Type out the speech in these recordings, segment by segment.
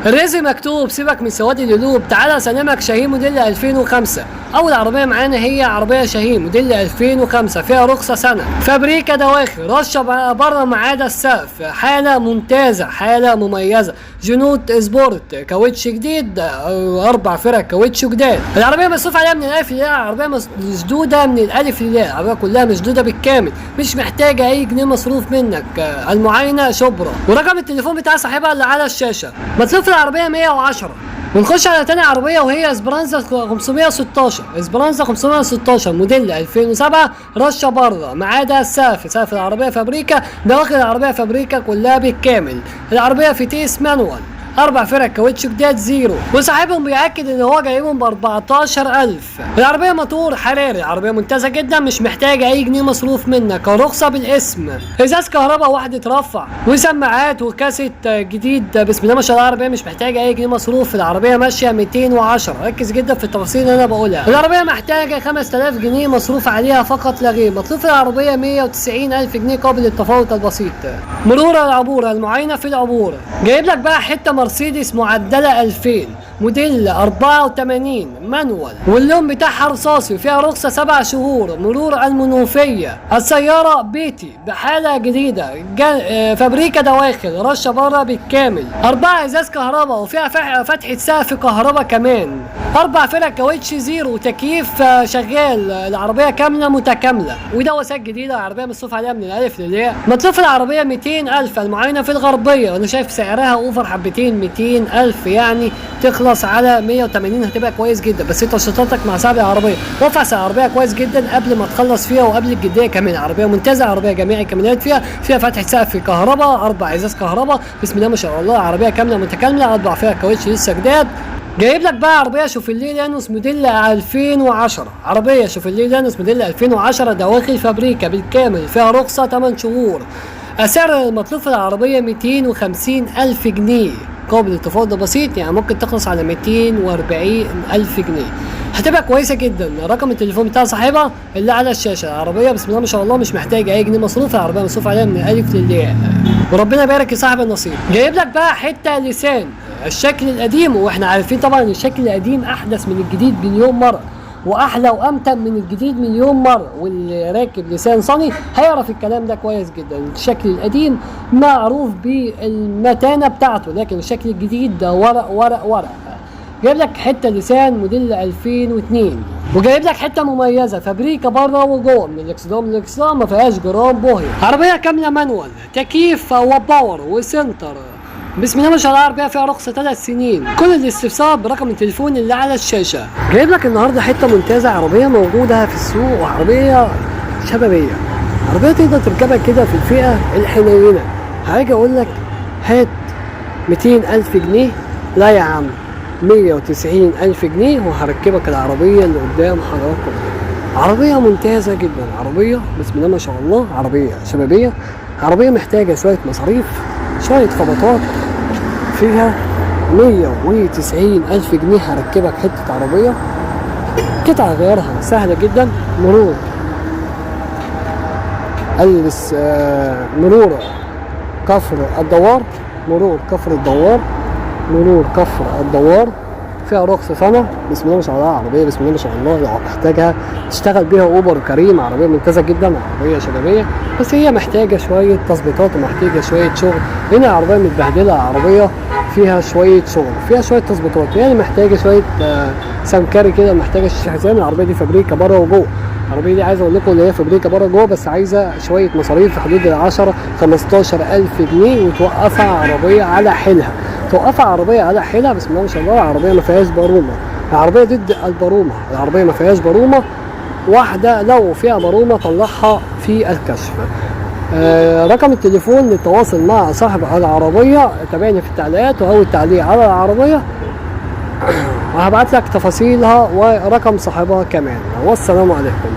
الرزق مكتوب، سيبك من سواد القلوب. تعالى اسلمك شاهين موديل 2005. اول عربيه معانا هي عربيه شاهين موديل 2005 فيها رخصه سنه، فابريكا دواخل، رشه بره ما عدا السقف، حاله ممتازه، حاله مميزه، جنود سبورت، كاوتش جديد، 4 فرق كاوتش جداد. العربيه مصروف عليها من الالف للياء، العربيه مشدوده من الالف للياء، العربيه كلها مشدوده بالكامل، مش محتاجه اي جنيه مصروف منك. المعاينه شبرا، ورقم التليفون بتاع صاحبها اللي على الشاشه. مصروف العربيه 110. ونخش على تاني عربيه وهي اسبرانزا 516. اسبرانزا 516 موديل 2007، رشه بره ما عدا السقف، سقف العربيه فابريكا، دواخل العربيه فابريكا كلها بالكامل. العربيه في تيس مانوال، 4 فرق كاوتش جداد زيرو، وصاحبهم بيأكد ان هو جايبهم ب 14,000. العربيه موتور حراري، عربيه ممتازه جدا، مش محتاجه اي جنيه مصروف منك، رخصه بالاسم، ازاز كهرباء واحد اترفع، وسماعات وكاسيت جديد. بسم الله ما شاء الله، العربيه مش محتاجه اي جنيه مصروف. العربيه ماشيه 210. ركز جدا في التفاصيل اللي انا بقولها. العربيه محتاجه 5000 جنيه مصروف عليها فقط لا غير. مصروف العربيه 190,000 جنيه قابل للتفاوض البسيط. مرور العبور، المعاينه في العبور. جايب لك بقى حته مرسيدس معدله 2000 موديل 84 مانوال، واللون بتاعها رصاصي، وفيها رخصه 7 شهور. مرور المنوفيه. السياره بيتي بحاله جديده، فابريكا دواخل، رشه بره بالكامل، 4 ازاز كهرباء، وفيها فتحه سقف كهرباء كمان، 4 فرق كاوتش زيرو، تكييف شغال. العربيه كامله متكامله، ودواسات جديده. العربيه مصروف عليها من الالف للياء. مصروف العربيه 200,000. المعاينه في الغربيه، وانا شايف سعرها اوفر حبتين، 200,000 يعني تخلص على 180 هتبقى كويس جدا. بس انت شطارتك مع صاحب العربيه، رفع سعر العربيه كويس جدا قبل ما تخلص فيها وقبل الجديه كمان. عربيه ممتازه، عربيه جميع الكاميرات فيها فتحه سقف كهرباء، 4 ازاز كهرباء. بسم الله ما شاء الله، عربيه كامله متكامله، 4 فيها كاوتش لسه جداد. جايب لك بقى عربيه شوفيليه لانوس موديل 2010. عربيه شوفيليه لانوس موديل 2010 دواخل فابريكا بالكامل، فيها رخصه 8 شهور. سعر المطلوب في العربيه 250,000 جنيه قابل للتفاوض بسيط، يعني ممكن تخلص على 240,000 جنيه، هتبقى كويسه جدا. رقم التليفون بتاع صاحبها اللي على الشاشه. العربيه بسم الله ما شاء الله مش محتاجه اي جنيه مصروف، العربيه مصروف عليها من الالف للياء، وربنا يبارك لصاحب النصيب. جايب لك بقى حته لسان الشكل القديم، واحنا عارفين طبعا الشكل القديم احدث من الجديد مليون مره، واحلى وامتن من الجديد مليون مره، واللي راكب لسان صني هيعرف الكلام ده كويس جدا. الشكل القديم معروف بالمتانه بتاعته، لكن الشكل الجديد ده ورق ورق ورق. جايب لك حته لسان موديل 2002، وجايب لك حته مميزه فابريكا بره وجوه، من الاكسدام للاكسدام ما فيهاش جرام بوهي. عربيه كامله مانوال، تكييف وباور وسنتر. بسم الله ما شاء الله، عربيه فيها رخصه 3 سنين. كل الاستفسار برقم التليفون اللي على الشاشه. جايب لك النهارده حته ممتازه، عربيه موجوده في السوق، وعربيه شبابيه، عربيه تقدر تركبها كده في الفئه الحنينه. هاجي اقول لك هات 200,000 جنيه، لا يا عم 190,000 جنيه وهركبك العربيه اللي قدام حضراتكم. عربيه ممتازه جدا، عربيه بسم الله ما شاء الله، عربيه شبابيه، عربيه محتاجه شويه مصاريف، شوية خبطات، فيها 190,000 جنيه هركبك حتة عربية. قطع غيارها سهلة جدا. مرور مرور كفر الدوار، مرور كفر الدوار، مرور كفر الدوار، فيها رخصة سنة. بسم الله ما شاء الله، عربية بسم الله ما شاء الله، لو محتاجها تشتغل بيها اوبر كريم. عربية ممتازة جدا، عربية شبابية، بس هي محتاجة شوية تظبيطات ومحتاجة شوية شغل. هنا عربية متبهدلة، عربية فيها شوية شغل، فيها شوية تظبيطات، يعني محتاجة شوية سمكري كده، محتاجة حزام. العربية دي فابريكا بره وجوه. العربية دي عايز اقول لكم ان هي فابريكا بره وجوه، بس عايزة شوية مصاريف في حدود 10-15,000 جنيه وتوقفها عربية على حيلها. توقفها عربيه على حيلها بسم الله ما شاء الله. العربيه ما فيهاش بارومه، العربيه ضد البارومه، العربيه ما فيهاش بارومه. واحده لو فيها بارومه طلعها في الكشف. رقم التليفون للتواصل مع صاحب العربيه تابعني في التعليقات او التعليق على العربيه، وهبعت لك تفاصيلها ورقم صاحبها كمان. والسلام عليكم.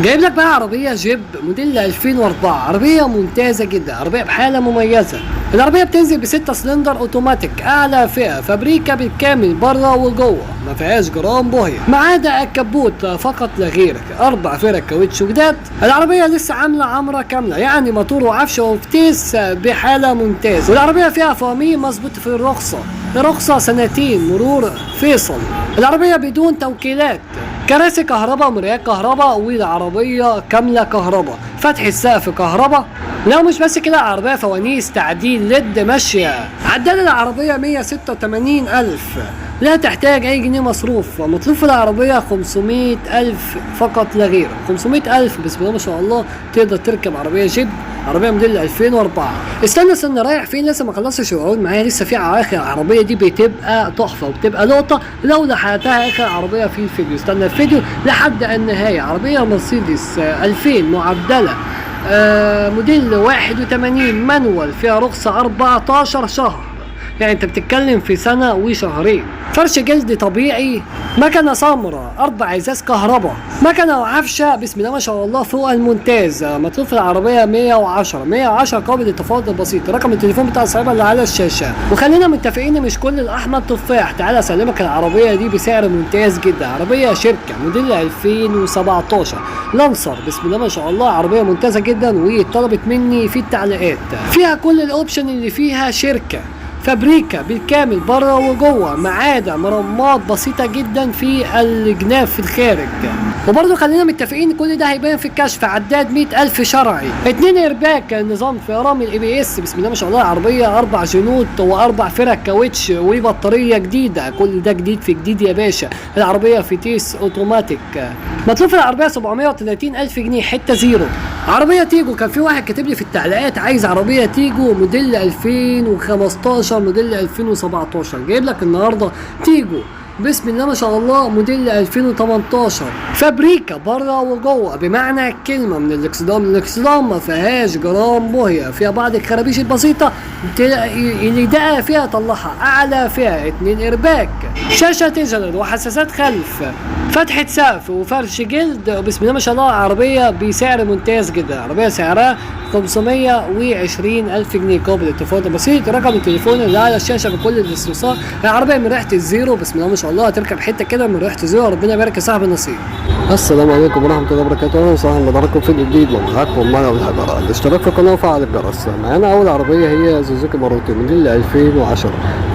جايب لك بقى عربية جيب موديل 2004، عربية ممتازة جدا، عربية بحالة مميزة. العربية بتنزل ب6 سلندر اوتوماتيك اعلى فئة، فابريكا بالكامل بره وجوه، ما فيهاش جرام بوهية ما عدا الكبوت فقط لا غير. 4 فرق كاوتش جداد. العربية لسه عاملة عمرة كاملة، يعني موتور وعفش وفتيس بحالة ممتازة. والعربية فيها فوامير مظبوط في الرخصة، رخصة سنتين مرور فيصل. العربية بدون توكيلات، كراسي كهرباء، مرايات كهرباء، والعربية كاملة كهرباء، فتح السقف كهرباء. لا مش بس كده، عربية فوانيس تعديل لد ماشية. عداد العربية 186,000، لا تحتاج أي جنيه مصروف. مطلوب في العربية 500,000 فقط لا غير. 500,000 بسم الله ما شاء الله تقدر تركب عربية جيب، عربية موديل 2004. استنى رايح فين؟ لسه ما خلصتش العقود معايا، لسه في اخر العربية دي بتبقى تحفة وبتبقى لقطة لو لحقتها اخر عربية في الفيديو. استنى الفيديو لحد النهاية. عربية مرسيدس 2000 معدلة، موديل 81 مانوال، فيها رخصة 14 شهر، يعني انت بتتكلم في سنة وشهرين. فرش جلد طبيعي، مكنة سمراء، 4 ازاز كهرباء، مكنة وعفشة بسم الله ما شاء الله فوق الممتاز. مطلوب في العربية 110 قابل للتفاوض البسيط. رقم التليفون بتاع صاحبها اللي على الشاشة. وخلينا متفقين مش كل الاحمر تفاح. تعالى اسلمك العربية دي بسعر ممتاز جدا. عربية شركة موديل 2017 لانسر، بسم الله ما شاء الله، عربية ممتازة جدا وطلبت مني في التعليقات. فيها كل الاوبشن اللي فيها شركة، فابريكا بالكامل بره وجوه، ما عدا مرمات بسيطه جدا في الجناب في الخارج. وبرضه خلينا متفقين كل ده هيبان في الكشف. عداد 100,000 شرعي، 2 ايرباك، نظام فرامل ABS، بسم الله ما شاء الله. عربيه 4 جنود و4 فرق كاوتش وبطاريه جديده، كل ده جديد في جديد يا باشا. العربيه فتيس اوتوماتيك. مطلوب في العربيه 730,000 جنيه حته زيرو. عربيه تيجو، كان في واحد كاتب لي في التعليقات عايز عربيه تيجو موديل 2015 موديل 2017. جايب لك النهارده تيجو بسم الله ما شاء الله موديل 2018، فابريكا بره وجوه بمعنى الكلمه، من الاكسدام للاكسدام، ما فيهاش جرام بوهيه، فيها بعض الخرابيش البسيطه اللي دقه فيها طلعها. اعلى فيها 2 ايرباك، شاشه ديجيتال وحساسات خلف، فتحة سقف وفرش جلد، بسم الله ما شاء الله. عربية بسعر ممتاز جدا. عربية سعرها 520,000 جنيه قابل للتفاوض بسيط. رقم التليفون اللي على الشاشة بكل الاستفسار. العربية من ريحة الزيرو، بسم الله ما شاء الله، هتركب حتة كده من ريحة الزيرو. ربنا يبارك يا صاحب النصيب. السلام عليكم ورحمة الله وبركاته، أهلا وسهلا بحضراتكم في جديد ومعاكم معنا والحجرة. الاشتراك في القناة وفعل الجرس. معانا أول عربية هي سوزوكي ماروتي موديل 2010،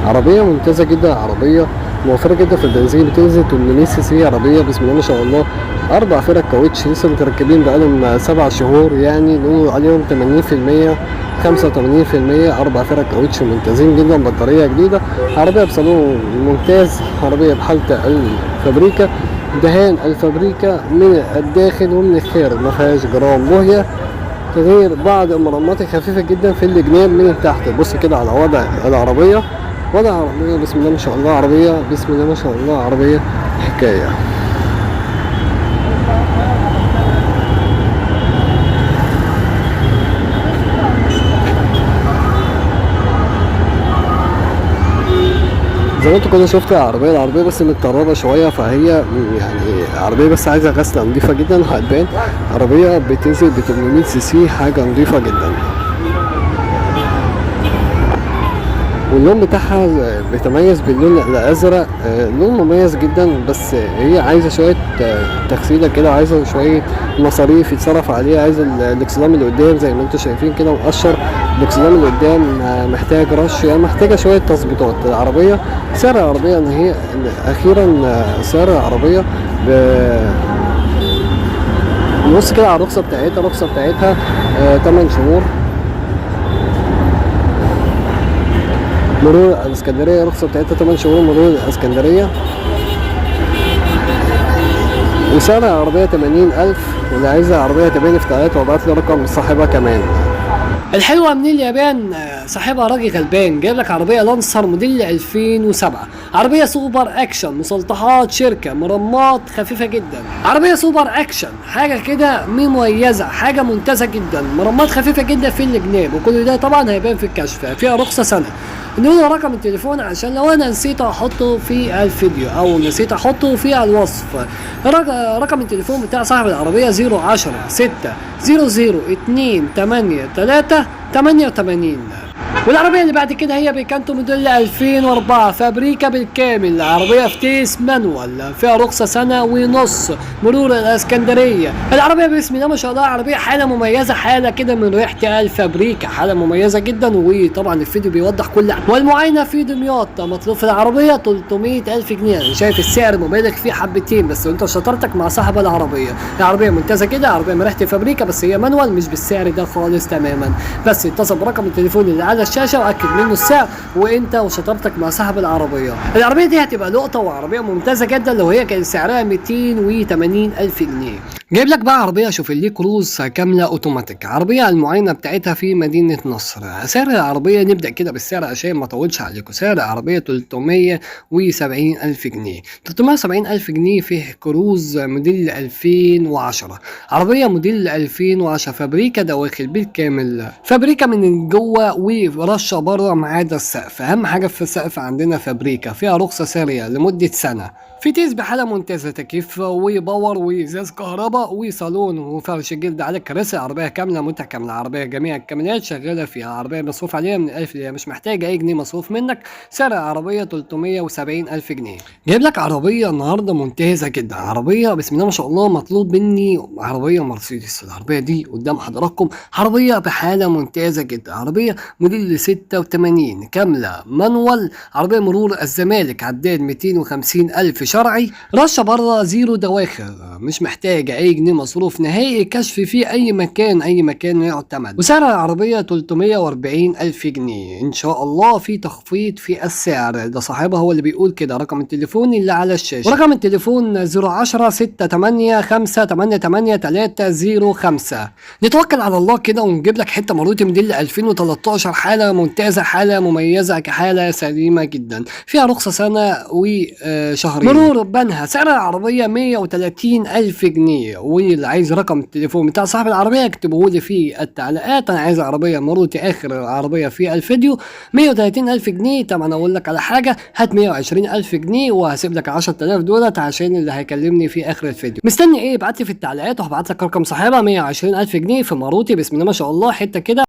عربية ممتازة جدا، عربية موفرة جدا في البنزين، بتنزل 800 سي سي. عربية بسم الله ما شاء الله، 4 فرق كاوتش لسه متركبين بقالهم 7 شهور، يعني نقول عليهم 80% 85%. 4 فرق كاوتش ممتازين جدا، بطارية جديدة، عربية بصالون ممتاز، عربية بحالة الفابريكا، دهان الفابريكا من الداخل ومن الخارج، ما فيهاش جرام بوهية، غير بعض المرمات الخفيفة جدا في الجناب من تحت. بص كده على وضع العربية، وضع عربية بسم الله ما شاء الله، عربية بسم الله ما شاء الله، عربية حكاية. زي ما انتوا كده شفتوا العربية بس متطربة شوية، فهي يعني عربية بس عايزة غسلة نضيفة جدا. هتبان عربية بتنزل ب 800 سي سي، حاجة نضيفة جدا. واللون بتاعها بيتميز باللون الازرق، لون مميز جدا، بس هي عايزه شويه تغسيله كده، عايزه شويه مصاريف يتصرف عليها. عايزه الاكسدام اللي قدام زي ما انتم شايفين كده مقشر، الاكسدام اللي قدام محتاج رش، يعني محتاجه شويه تظبيطات. العربيه سعر العربيه ان هي اخيرا سعر العربيه نص كده على الرخصه بتاعتها 8 شهور مرور الاسكندريه، الرخصه بتاعتها 8 شهور مرور الاسكندريه. وسعر العربيه 80,000، واللي عايزه عربيه تباني في تعليقات وابعت لي رقم صاحبها كمان. الحلوه من اليابان صاحبها راجل غلبان، جايب لك عربيه لانسر موديل 2007، عربيه سوبر اكشن، مسلطحات شركه، مرمات خفيفه جدا، عربيه سوبر اكشن حاجه كده مميزه، حاجه ممتازه جدا، مرمات خفيفه جدا في الجناب، وكل ده طبعا هيبان في الكشف، فيها رخصه سنه. نقول رقم التليفون عشان لو انا نسيت احطه في الفيديو او نسيت احطه في الوصف. رقم التليفون بتاع صاحب العربية 010 6 00 2 8 3 88. والعربية اللي بعد كده هي بيكانتو موديل 2004، فابريكا بالكامل، عربية فتيس مانوال، فيها رخصة سنة ونص، مرور الاسكندرية. العربية بسم الله ما شاء الله عربية حالة مميزة، حالة كده من ريحة الفابريكا، حالة مميزة جدا، وطبعا الفيديو بيوضح كل حاجة. والمعاينة في دمياط، مطلوب في العربية 300,000 جنيه. انا شايف السعر مبالغ فيه حبتين، بس انت شطارتك مع صاحب العربية. العربية ممتازة كده، عربية من ريحة الفابريكا، بس هي مانوال مش بالسعر ده خالص تماما. بس اتصل برقم التليفون اللي على الشاشة واكد منه السعر، وانت وشطارتك مع صاحب العربية. العربية دي هتبقى لقطة وعربية ممتازة جدا لو هي كان سعرها 280,000 جنيه. جايب لك بقى عربية شوفيليه كروز كاملة اوتوماتيك، عربية المعاينة بتاعتها في مدينة نصر. سعر العربية نبدأ كده بالسعر عشان ما اطولش عليكم. سعر العربية 370,000 جنيه. 370,000 جنيه فيه كروز موديل 2010، عربية موديل 2010 فابريكا دواخل بالكامل، فابريكا من جوه ورشة بره ما عدا السقف. أهم حاجة في السقف عندنا فابريكا، فيها رخصة سارية لمدة سنة، في تيز بحالة ممتازة، تكييف وباور وإزاز كهرباء وصالون وفرش جلد على الكراسي. عربية كاملة متكاملة، عربية جميع الكماليات شغالة فيها، عربية مصروف عليها من الألف ليا، مش محتاجة أي جنيه مصروف منك. سعر العربية 370,000 جنيه. جايب لك عربية النهاردة ممتازة جدا، عربية بسم الله ما شاء الله مطلوب مني، عربية مرسيدس. العربية دي قدام حضراتكم عربية بحالة ممتازة جدا، عربية موديل 86 كاملة مانوال، عربية مرور الزمالك، عداد 250,000 شرعي، رشة بره زيرو دواخل، مش محتاجة أي جنيه مصروف نهائي، كشف في أي مكان يعتمد. وسعر العربية 340,000 جنيه. إن شاء الله في تخفيض في السعر، ده صاحبها هو اللي بيقول كده. رقم التليفون اللي على الشاشة، ورقم التليفون 010 68 588 305. نتوكل على الله كده ونجيب لك حتة ماروتي موديل 2013، حالة ممتازة، حالة مميزة، كحالة سليمة جدا، فيها رخصة سنة وشهرين، مرور بنها. سعر العربية 130,000 جنيه. واللي عايز رقم التليفون بتاع صاحب العربية يكتبه لي في التعليقات. انا عايز عربية ماروتي اخر عربية في الفيديو 130,000 جنيه. طبعا اقول لك على حاجة، هات 120,000 جنيه وهسيب لك 10,000 دولت عشان اللي هيكلمني في اخر الفيديو. مستني ايه؟ ابعت لي في التعليقات وهبعت لك رقم صاحبها 120,000 جنيه في ماروتي بسم الله ما شاء الله، حتة كده